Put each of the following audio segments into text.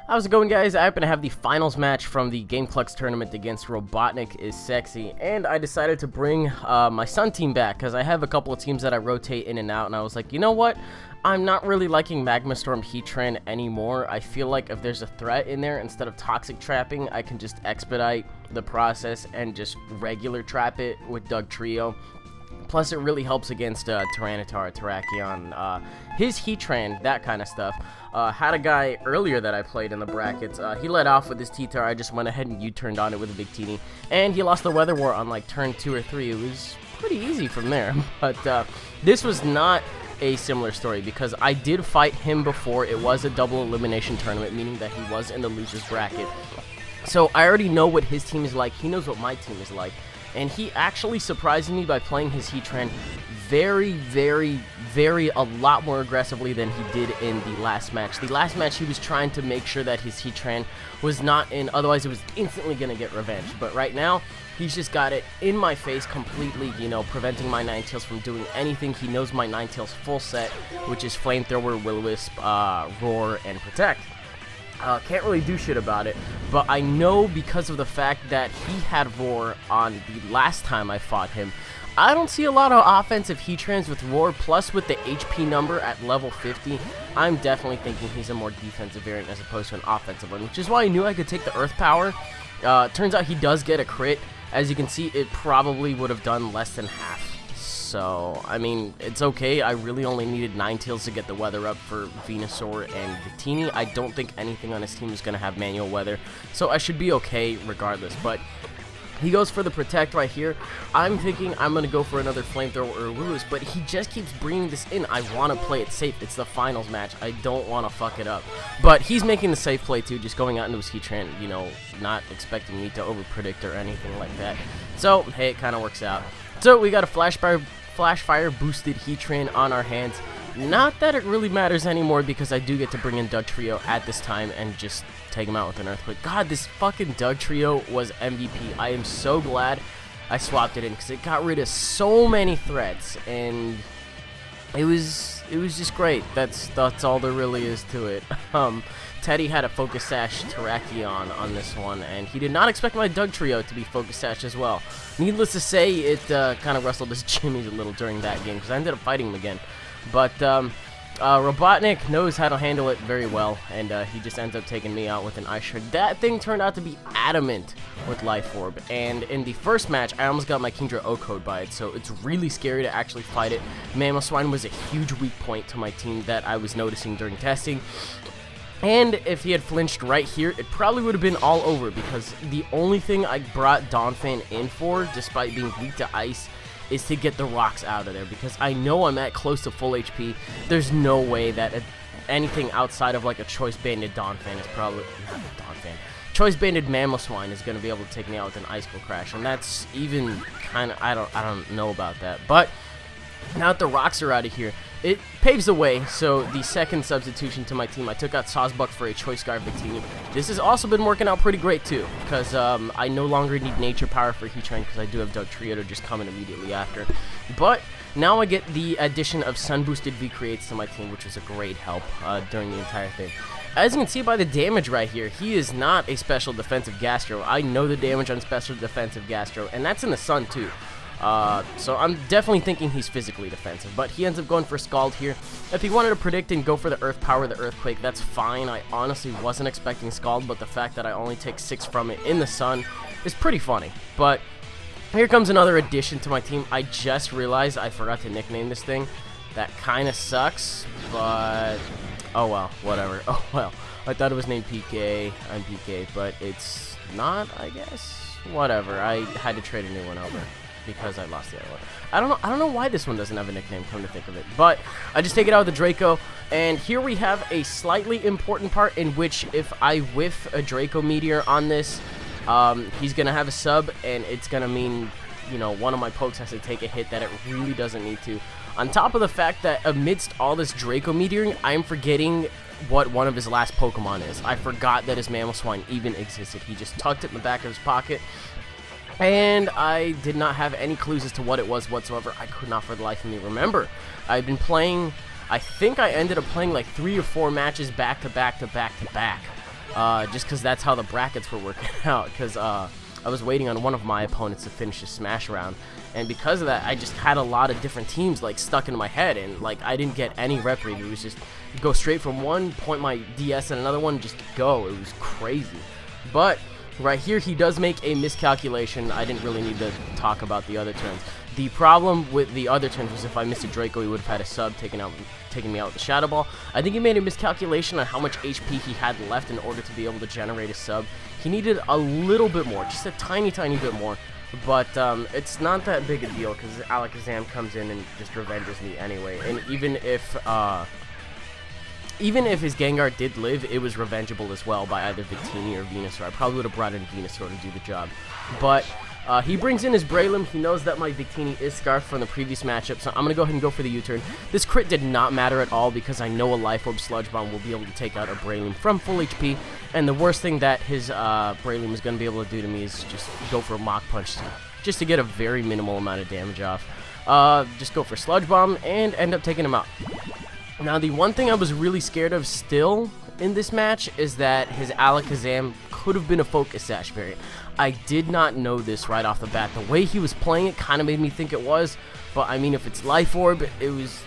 How's it going, guys? I happen to have the finals match from the GameClux tournament against RobotnikIsSexy, and I decided to bring my Sun team back because I have a couple of teams that I rotate in and out, and I was like, you know what? I'm not really liking Magma Storm Heatran anymore. I feel like if there's a threat in there, instead of toxic trapping, I can just expedite the process and just regular trap it with Dugtrio. Plus, it really helps against Tyranitar, Terrakion, his Heatran, that kind of stuff. Had a guy earlier that I played in the brackets. He led off with his T-Tar. I just went ahead and U-turned on it with a big Teeny. And he lost the Weather War on like turn 2 or 3. It was pretty easy from there. But this was not a similar story because I did fight him before. It was a double elimination tournament, meaning that he was in the loser's bracket. So I already know what his team is like. He knows what my team is like. And he actually surprised me by playing his Heatran very a lot more aggressively than he did in the last match. The last match, he was trying to make sure that his Heatran was not in, otherwise it was instantly going to get revenge. But right now, he's just got it in my face completely, you know, preventing my Ninetales from doing anything. He knows my Ninetales full set, which is Flamethrower, Will-O-Wisp, Roar, and Protect. Can't really do shit about it, but I know because of the fact that he had Roar on the last time I fought him, I don't see a lot of offensive Heatrans with Roar, plus with the HP number at level 50, I'm definitely thinking he's a more defensive variant as opposed to an offensive one, which is why I knew I could take the Earth Power. Turns out he does get a crit. As you can see, it probably would have done less than half. So, I mean, it's okay. I really only needed Ninetales to get the weather up for Venusaur and Victini. I don't think anything on his team is going to have manual weather, so I should be okay regardless. But he goes for the Protect right here. I'm thinking I'm going to go for another Flamethrower or Will-O-Wisp, but he just keeps bringing this in. I want to play it safe. It's the finals match. I don't want to fuck it up. But he's making the safe play too, just going out into his Heatran, you know, not expecting me to overpredict or anything like that. So, hey, it kind of works out. So, we got a Flash Fire boosted Heatran on our hands. Not that it really matters anymore because I do get to bring in Dugtrio at this time and just take him out with an Earthquake. God, this fucking Dugtrio was MVP. I am so glad I swapped it in because it got rid of so many threats and it was just great. That's all there really is to it. Teddy had a Focus Sash Terrakion on this one, and he did not expect my Dugtrio to be Focus Sash as well. Needless to say, it kind of wrestled his jimmies a little during that game, because I ended up fighting him again. But Robotnik knows how to handle it very well, and he just ends up taking me out with an Ice Shard. That thing turned out to be adamant with Life Orb, and in the first match, I almost got my Kingdra O-Code by it, so it's really scary to actually fight it. Mamoswine was a huge weak point to my team that I was noticing during testing. And if he had flinched right here, it probably would have been all over because the only thing I brought Donphan in for, despite being weak to ice, is to get the rocks out of there because I know I'm at close to full HP. There's no way that anything outside of like a Choice Banded Donphan is probably not Donphan. Choice Banded Mamoswine is going to be able to take me out with an Icicle Crash, and that's even kind of I don't know about that. But now that the rocks are out of here, it paves the way. So the second substitution to my team, I took out Sawsbuck for a Choice Scarf Victini. This has also been working out pretty great too, because I no longer need Nature Power for Heatran because I do have Dugtrio to just come in immediately after. But now I get the addition of Sun Boosted V-Creates to my team, which was a great help during the entire thing. As you can see by the damage right here, he is not a special defensive Gastro. I know the damage on special defensive Gastro, and that's in the Sun too. So I'm definitely thinking he's physically defensive, but he ends up going for Scald here. If he wanted to predict and go for the Earth Power, the Earthquake, that's fine. I honestly wasn't expecting Scald, but the fact that I only take 6 from it in the Sun is pretty funny. But here comes another addition to my team. I just realized I forgot to nickname this thing. That kind of sucks, but oh well, whatever. Oh well, I thought it was named PK. I'm PK, but it's not, I guess. Whatever, I had to trade a new one over because I lost the other one. I don't know why this one doesn't have a nickname, come to think of it. But I just take it out with the Draco, and here we have a slightly important part in which if I whiff a Draco Meteor on this, he's gonna have a sub, and it's gonna mean, you know, one of my pokes has to take a hit that it really doesn't need to. On top of the fact that amidst all this Draco Meteoring, I'm forgetting what one of his last Pokemon is. I forgot that his Mamoswine even existed. He just tucked it in the back of his pocket. And I did not have any clues as to what it was whatsoever. I could not for the life of me remember. I've been playing, I think I ended up playing like 3 or 4 matches back to back to back to back just because that's how the brackets were working out, because I was waiting on one of my opponents to finish his smash round, and because of that, I just had a lot of different teams like stuck in my head, and like I didn't get any rep read. It was just go straight from one, point my DS at another one, just go. It was crazy. But right here, he does make a miscalculation. I didn't really need to talk about the other turns. The problem with the other turns was if I missed a Draco, he would have had a sub taking me out with the Shadow Ball. I think he made a miscalculation on how much HP he had left in order to be able to generate a sub. He needed a little bit more, just a tiny bit more. But it's not that big a deal because Alakazam comes in and just revenges me anyway. And even if his Gengar did live, it was revengeable as well by either Victini or Venusaur. I probably would have brought in Venusaur to do the job. But he brings in his Breloom. He knows that my Victini is Scarf from the previous matchup, so I'm going to go ahead and go for the U-turn. This crit did not matter at all because I know a Life Orb Sludge Bomb will be able to take out a Breloom from full HP. And the worst thing that his Breloom is going to be able to do to me is just go for a Mach Punch just to get a very minimal amount of damage off. Just go for Sludge Bomb and end up taking him out. Now, the one thing I was really scared of still in this match is that his Alakazam could have been a Focus Sash variant. I did not know this right off the bat. The way he was playing it kind of made me think it was, but I mean, if it's Life Orb, it was,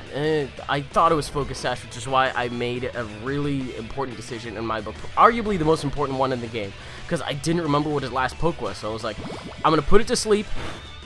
I thought it was Focus Sash, which is why I made a really important decision in my book, arguably the most important one in the game, because I didn't remember what his last poke was, so I was like, I'm going to put it to sleep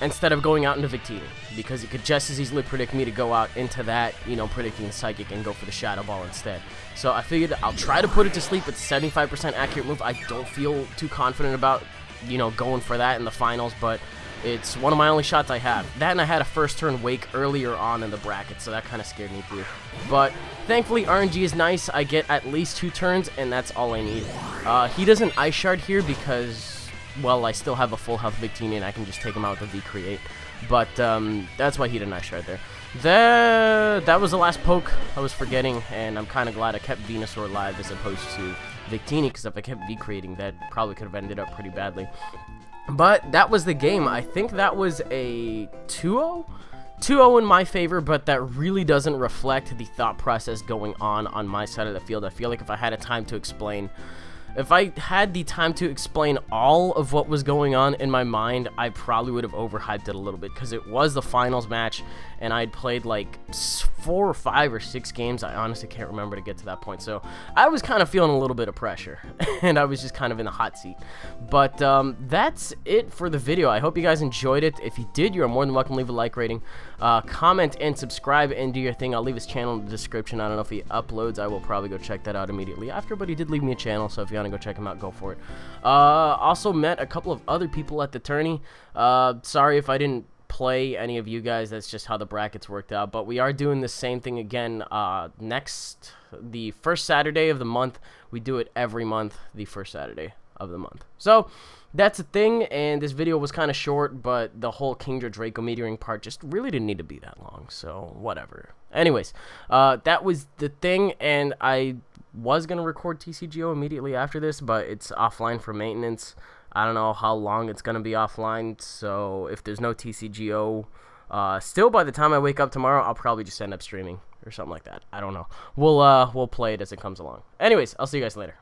instead of going out into Victini, because it could just as easily predict me to go out into that, you know, predicting the Psychic and go for the Shadow Ball instead. So I figured I'll try to put it to sleep. It's a 75% accurate move. I don't feel too confident about, you know, going for that in the finals, but it's one of my only shots I have. That, and I had a first turn Wake earlier on in the bracket, so that kind of scared me too. But thankfully, RNG is nice. I get at least 2 turns, and that's all I need. He doesn't Ice Shard here because, well, I still have a full health Victini, and I can just take him out with a V-Create. But that's why he didn't Ice Shard there. That was the last poke I was forgetting, and I'm kind of glad I kept Venusaur alive as opposed to Victini, because if I kept V-Creating, that probably could have ended up pretty badly. But that was the game. I think that was a 2-0? 2-0 in my favor, but that really doesn't reflect the thought process going on my side of the field. I feel like if I had a time to explain... If I had the time to explain all of what was going on in my mind, I probably would have overhyped it a little bit, because it was the finals match, and I'd played like 4 or 5 or 6 games. I honestly can't remember to get to that point, so I was kind of feeling a little bit of pressure, and I was just kind of in the hot seat. But that's it for the video. I hope you guys enjoyed it. If you did, you are more than welcome to leave a like rating, comment, and subscribe, and do your thing. I'll leave his channel in the description. I don't know if he uploads. I will probably go check that out immediately after, but he did leave me a channel, so if you want to go check him out, go for it. Also met a couple of other people at the tourney. Sorry if I didn't play any of you guys. That's just how the brackets worked out, but we are doing the same thing again the first Saturday of the month. We do it every month, the first Saturday of the month. So that's a thing, and this video was kind of short, but the whole Kingdra Draco meteoring part just really didn't need to be that long, so whatever. Anyways, that was the thing, and I was going to record TCGO immediately after this, but it's offline for maintenance. I don't know how long it's going to be offline, so if there's no TCGO, still by the time I wake up tomorrow, I'll probably just end up streaming or something like that. I don't know. We'll play it as it comes along. Anyways, I'll see you guys later.